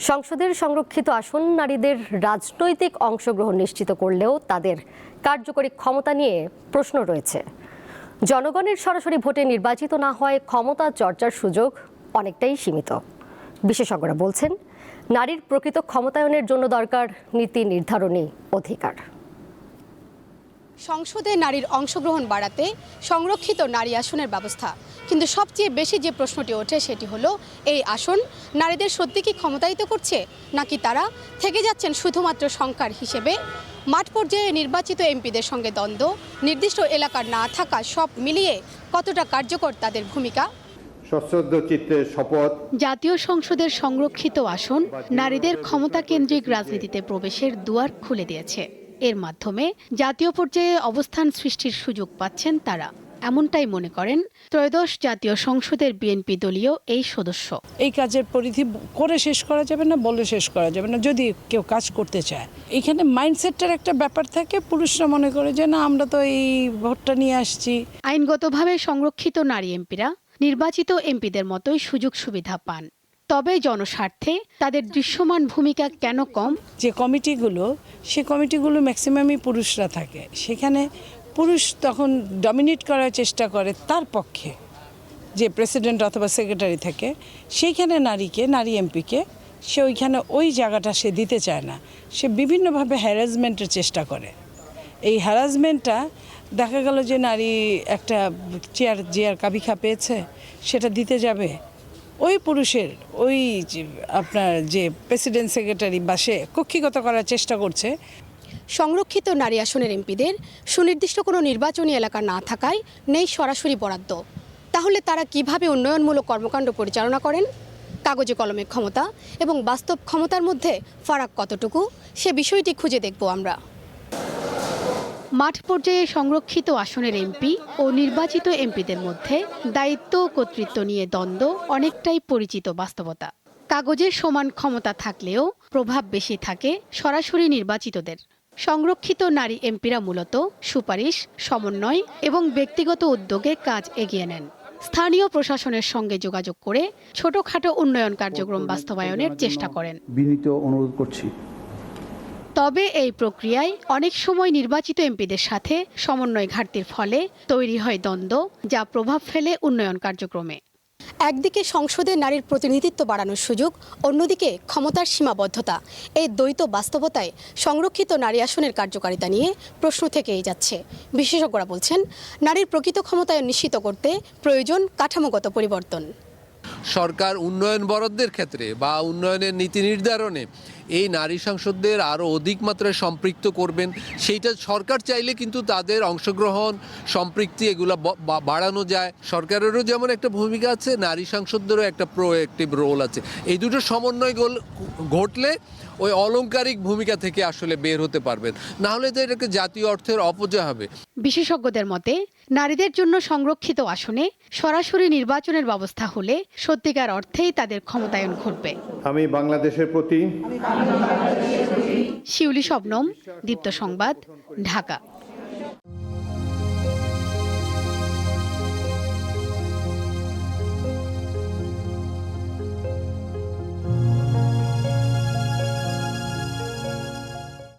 সংসদের সংরক্ষিত আসন নারীদের রাজনৈতিক অংশগ্রহণ নিশ্চিত করলেও তাদের কার্যকরী ক্ষমতা নিয়ে প্রশ্ন রয়েছে। জনগণের সরাসরি ভোটে নির্বাচিত না হয় ক্ষমতা চর্চার সুযোগ অনেকটাই সীমিত। বিশেষজ্ঞরা বলছেন, নারীর প্রকৃত ক্ষমতায়নের জন্য দরকার নীতি নির্ধারণী অধিকার। সংসদে নারীর অংশগ্রহণ বাড়াতে সংরক্ষিত নারী আসনের ব্যবস্থা, কিন্তু সবচেয়ে বেশি যে প্রশ্নটি ওঠে সেটি হলো, এই আসন নারীদের সত্যি কি ক্ষমতায়িত করছে, নাকি তারা থেকে যাচ্ছেন শুধুমাত্র সংখ্যার হিসেবে? মাঠ পর্যায়ে নির্বাচিত এমপিদের সঙ্গে দ্বন্দ্ব, নির্দিষ্ট এলাকার না থাকা, সব মিলিয়ে কতটা কার্যকর তাদের ভূমিকা? সশ্রদ্ধ চিত্তে শপথ। জাতীয় সংসদের সংরক্ষিত আসন নারীদের ক্ষমতা কেন্দ্রিক রাজনীতিতে প্রবেশের দুয়ার খুলে দিয়েছে। এর মাধ্যমে জাতীয় পর্যায়ে অবস্থান সৃষ্টির সুযোগ পাচ্ছেন তারা, এমনটাই মনে করেন ত্রয়োদশ জাতীয় সংসদের বিএনপি দলীয় এই সদস্য। এই কাজের পরিধি করে শেষ করা যাবে না, বলে শেষ করা যাবে না যদি কেউ কাজ করতে চায়। এখানে মাইন্ডসেটটার একটা ব্যাপার থাকে, পুরুষরা মনে করে যে না, আমরা তো এই ভোটটা নিয়ে আসছি। আইনগতভাবে সংরক্ষিত নারী এমপিরা নির্বাচিত এমপিদের মতোই সুযোগ সুবিধা পান, তবে জনস্বার্থে তাদের দৃশ্যমান ভূমিকা কেন কম? যে কমিটিগুলো, সে কমিটিগুলো ম্যাক্সিমামই পুরুষরা থাকে, সেখানে পুরুষ তখন ডমিনেট করার চেষ্টা করে তার পক্ষে, যে প্রেসিডেন্ট অথবা সেক্রেটারি থাকে, সেইখানে নারী এমপিকে সে ওইখানে ওই জায়গাটা সে দিতে চায় না। সে বিভিন্নভাবে হ্যারাসমেন্টের চেষ্টা করে। এই হ্যারাসমেন্টটা দেখা গেল যে নারী একটা চেয়ার কাবিখা পেয়েছে, সেটা দিতে যাবে ওই পুরুষের, ওই আপনার যে প্রেসিডেন্ট সেক্রেটারি বা সে কক্ষিগত করার চেষ্টা করছে। সংরক্ষিত নারী আসনের এমপিদের সুনির্দিষ্ট কোনো নির্বাচনী এলাকা না থাকায় নেই সরাসরি বরাদ্দ। তাহলে তারা কিভাবে উন্নয়নমূলক কর্মকাণ্ড পরিচালনা করেন? কাগজে কলমে ক্ষমতা এবং বাস্তব ক্ষমতার মধ্যে ফারাক কতটুকু, সে বিষয়টি খুঁজে দেখব আমরা। মাঠ পর্যায়ে সংরক্ষিত আসনের এমপি ও নির্বাচিত এমপিদের মধ্যে দায়িত্ব ও কর্তৃত্ব নিয়ে দ্বন্দ্ব অনেকটাই পরিচিত বাস্তবতা। কাগজে সমান ক্ষমতা থাকলেও প্রভাব বেশি থাকে সরাসরি নির্বাচিতদের। সংরক্ষিত নারী এমপিরা মূলত সুপারিশ, সমন্বয় এবং ব্যক্তিগত উদ্যোগে কাজ এগিয়ে নেন। স্থানীয় প্রশাসনের সঙ্গে যোগাযোগ করে ছোটখাটো উন্নয়ন কার্যক্রম বাস্তবায়নের চেষ্টা করেন। বিনীত অনুরোধ করছি। তবে এই প্রক্রিয়ায় অনেক সময় নির্বাচিত এমপিদের সাথে সমন্বয় ঘাটতির ফলে তৈরি হয় দ্বন্দ্ব, যা প্রভাব ফেলে উন্নয়ন কার্যক্রমে। একদিকে সংসদে নারীর প্রতিনিধিত্ব বাড়ানোর সুযোগ, অন্যদিকে ক্ষমতার সীমাবদ্ধতা। এই দ্বৈত বাস্তবতায় সংরক্ষিত নারী আসনের কার্যকারিতা নিয়ে প্রশ্ন থেকেই যাচ্ছে। বিশেষজ্ঞরা বলছেন, নারীর প্রকৃত ক্ষমতায়ন নিশ্চিত করতে প্রয়োজন কাঠামোগত পরিবর্তন। সরকার উন্নয়ন বরাদ্দের ক্ষেত্রে বা উন্নয়নের নীতি নির্ধারণে এই নারী সংসদদের আরও অধিক মাত্রায় সম্পৃক্ত করবেন। সেইটা সরকার চাইলে কিন্তু তাদের অংশগ্রহণ, সম্পৃক্তি এগুলো বাড়ানো যায়। সরকারেরও যেমন একটা ভূমিকা আছে, নারী সংসদদেরও একটা প্রোঅ্যাক্টিভ রোল আছে। এই দুটো সমন্বয় ঘটলে ওই অলংকারিক ভূমিকা থেকে আসলে বের হতে পারবেন, না হলে তো এটাকে জাতীয় অর্থের অপচয় হবে। বিশেষজ্ঞদের মতে, নারীদের জন্য সংরক্ষিত আসনে সরাসরি নির্বাচনের ব্যবস্থা হলে সত্যিকার অর্থেই তাদের ক্ষমতায়ন ঘটবে। আমি বাংলাদেশের প্রতি। শিউলি শবনম, দীপ্ত সংবাদ, ঢাকা।